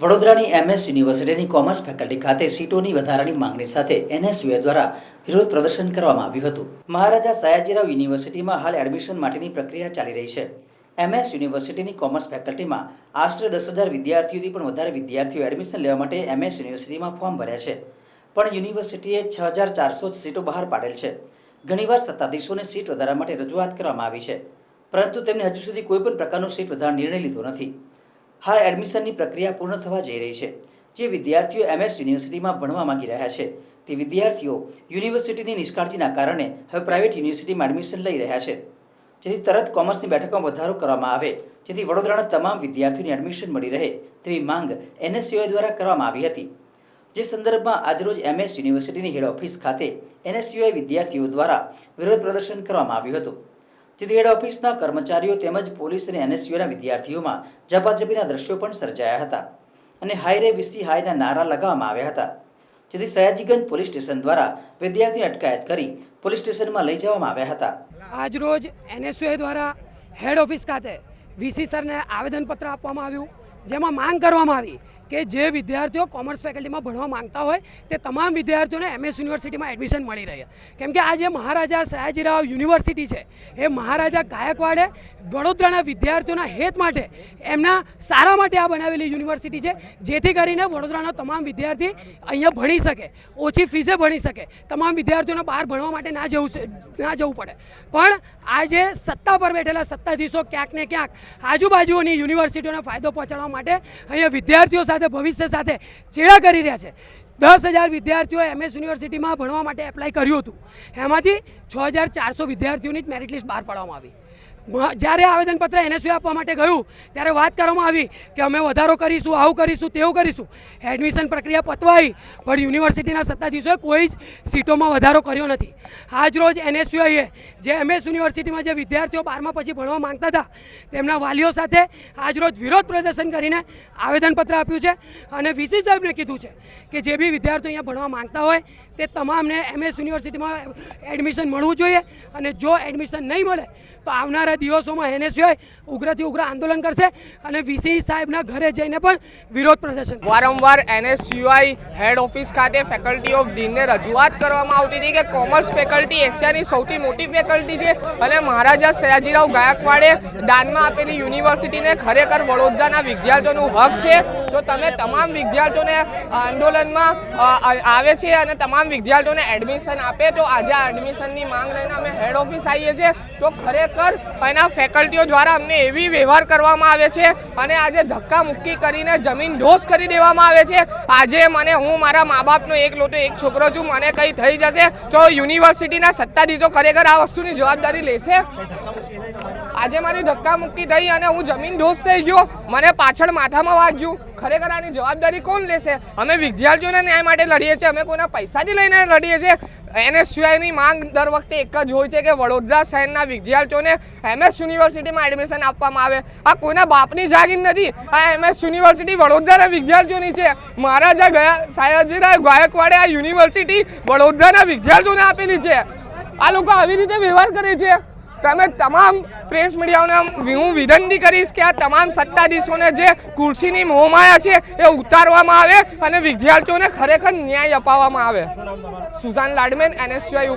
વડોદરાની MS યુનિવર્સિટીની commerce faculty ખાતે સીટોની વધારાની માંગણી સાથે NSUએ દ્વારા વિરોધ પ્રદર્શન કરવામાં આવ્યું હતું। મહારાજા સયાજીરાવ યુનિવર્સિટીમાં હાલ એડમિશન માટેની પ્રક્રિયા ચાલી રહી છે। MS યુનિવર્સિટીની કોમર્સ ફેકલ્ટીમાં આશરે 10,000 વિદ્યાર્થીઓથી પણ વધારે વિદ્યાર્થીઓ એડમિશન લેવા માટે MS યુનિવર્સિટીમાં ફોર્મ ભર્યા છે, પણ યુનિવર્સિટીએ 6,400 સીટો બહાર પાડેલ છે। ઘણીવાર સત્તાધીશોને સીટ વધારા માટે રજૂઆત કરવામાં આવી છે, પરંતુ તેમણે હજુ સુધી કોઈપણ પ્રકારનો સીટ વધારા નિર્ણય લીધો નથી। હાલ એડમિશનની પ્રક્રિયા પૂર્ણ થવા જઈ રહી છે। જે વિદ્યાર્થીઓ MS યુનિવર્સિટીમાં ભણવા માંગી રહ્યા છે તે વિદ્યાર્થીઓ યુનિવર્સિટીની નિષ્કાળજીના કારણે હવે પ્રાઇવેટ યુનિવર્સિટીમાં એડમિશન લઈ રહ્યા છે, જેથી તરત કોમર્સની બેઠકોમાં વધારો કરવામાં આવે, જેથી વડોદરાના તમામ વિદ્યાર્થીઓને એડમિશન મળી રહે તેવી માંગ NSUએ દ્વારા કરવામાં આવી હતી। જે સંદર્ભમાં આજરોજ MS યુનિવર્સિટીની હેડ ઓફિસ ખાતે NSUએ વિદ્યાર્થીઓ દ્વારા વિરોધ પ્રદર્શન કરવામાં આવ્યું હતું, જેથી હેડ ઓફિસના કર્મચારીઓ તેમજ પોલીસ અને NSUના વિદ્યાર્થીઓમાં ઝપાઝપીના દ્રશ્યો પણ સર્જાયા હતા અને હાઈ રે વીસી હાઈના નારા લગાવવામાં આવ્યા હતા, જેથી સયાજીગંજ પોલીસ સ્ટેશન દ્વારા વિદ્યાર્થીઓની અટકાયત કરી પોલીસ સ્ટેશનમાં લઈ જવામાં આવ્યા હતા। આજરોજ NSUએ દ્વારા હેડ ઓફિસ ખાતે વીસી સરને આવેદનપત્ર આપવામાં આવ્યું, જેમાં માંગ કરવામાં આવી કે જે વિદ્યાર્થીઓ કોમર્સ ફેકલ્ટીમાં ભણવા માંગતા હોય તે તમામ વિદ્યાર્થીઓને MS યુનિવર્સિટીમાં એડમિશન મળી રહે, કેમ કે આ જે મહારાજા સયાજીરાવ યુનિવર્સિટી છે એ મહારાજા ગાયકવાડે વડોદરાના વિદ્યાર્થીઓના હિત માટે એમના સારા માટે આ બનાવેલી યુનિવર્સિટી છે, જેથી કરીને વડોદરાના તમામ વિદ્યાર્થી અહીંયા ભણી શકે, ઓછી ફીસે ભણી શકે, તમામ વિદ્યાર્થીઓને બહાર ભણવા માટે ના જવું પડે। પણ આજે સત્તા પર બેઠેલા સત્તાધીશો ક્યાંક ને ક્યાંક આજુબાજુની યુનિવર્સિટીઓને ફાયદો પહોંચાડવા માટે અહીંયા વિદ્યાર્થીઓ સાથે ભવિષ્ય સાથે ચેડા કરી રહ્યા છે। 10,000 વિદ્યાર્થીઓએ MS યુનિવર્સિટીમાં ભણવા માટે એપ્લાય કર્યું હતું, એમાંથી 6,400 વિદ્યાર્થીઓની જ મેરિટ લિસ્ટ બહાર પાડવામાં આવી। જ્યારે આવેદનપત્ર NSUએ આપવા માટે ગયું ત્યારે વાત કરવામાં આવી કે અમે વધારો કરીશું, આવું કરીશું, તેવું કરીશું। એડમિશન પ્રક્રિયા પતવાઈ, પણ યુનિવર્સિટીના સત્તાધીશોએ કોઈ જ સીટોમાં વધારો કર્યો નથી। આજરોજ NSUએ જે MS યુનિવર્સિટીમાં જે વિદ્યાર્થીઓ 12મા પછી ભણવા માંગતા હતા તેમના વાલીઓ સાથે આજરોજ વિરોધ પ્રદર્શન કરીને આવેદનપત્ર આપ્યું છે અને VC સાહેબને કીધું છે કે જે બી વિદ્યાર્થીઓ અહીંયા ભણવા માંગતા હોય તે તમામને MS યુનિવર્સિટીમાં એડમિશન મળવું જોઈએ, અને જો એડમિશન નહીં મળે તો આવનારા દિવસોમાં NSUએ ઉગ્રથી ઉગ્ર આંદોલન કરશે અને VC સાહેબના ઘરે જઈને પણ વિરોધ પ્રદર્શન વારંવાર NSUI હેડ ઓફિસ ખાતે ફેકલ્ટી ઓફ ડીનને રજૂઆત કરવામાં આવતી હતી કે કોમર્સ ફેકલ્ટી એશિયાની સૌથી મોટી ફેકલ્ટી છે અને મહારાજા સયાજીરાવ ગાયકવાડે દાનમાં આપેલી યુનિવર્સિટીને ખરેખર વડોદરાના વિદ્યાર્થીઓનું હક છે। તો તમે તમામ વિદ્યાર્થીઓને આંદોલનમાં આવે છે અને તમામ વિદ્યાર્થીઓને એડમિશન આપે, તો આજે આ એડમિશનની માંગ લઈને અમે હેડ ઓફિસ આવીએ છીએ। તો ખરેખર એના ફેકલ્ટીઓ દ્વારા અમને એવી વ્યવહાર કરવામાં આવે છે અને આજે ધક્કા મુક્કી કરીને જમીન દોષ કરી દેવામાં આવે છે। આજે હું મારા મા બાપનો એક છોકરો છું, મને કંઈ થઈ જશે તો યુનિવર્સિટીના સત્તાધીશો ખરેખર આ વસ્તુની જવાબદારી લેશે? આજે મારી ધક્કા મુક્કી થઈ અને હું જમીન દોષ થઈ ગયો, મને પાછળ માથામાં વાગ્યું, ખરેખર આની જવાબદારી કોણ લેશે? અમે વિદ્યાર્થીઓના ન્યાય માટે લડીએ છીએ, અમે કોઈના પૈસાથી લઈને લડીએ છીએ। NSUની માંગ દર વખતે એક જ હોય છે કે વડોદરા શહેરના વિદ્યાર્થીઓને MS યુનિવર્સિટીમાં એડમિશન આપવામાં આવે। આ કોઈના બાપની જાગીર નથી, આ MS યુનિવર્સિટી વડોદરાના વિદ્યાર્થીઓની છે। મહારાજા સયાજીરાવ ગાયકવાડે આ યુનિવર્સિટી વડોદરાના વિદ્યાર્થીઓને આપેલી છે। આ લોકો આવી રીતે વ્યવહાર કરે છે। તમે તમામ પ્રેસ મીડિયાઓને હું વિનંતી કરીશ કે આ તમામ સત્તાધીશોને જે ખુરશીની મોહમાયા છે એ ઉતારવામાં આવે અને વિદ્યાર્થીઓને ખરેખર ન્યાય અપાવવામાં આવે। Sussanne લાડમેન, NSUI।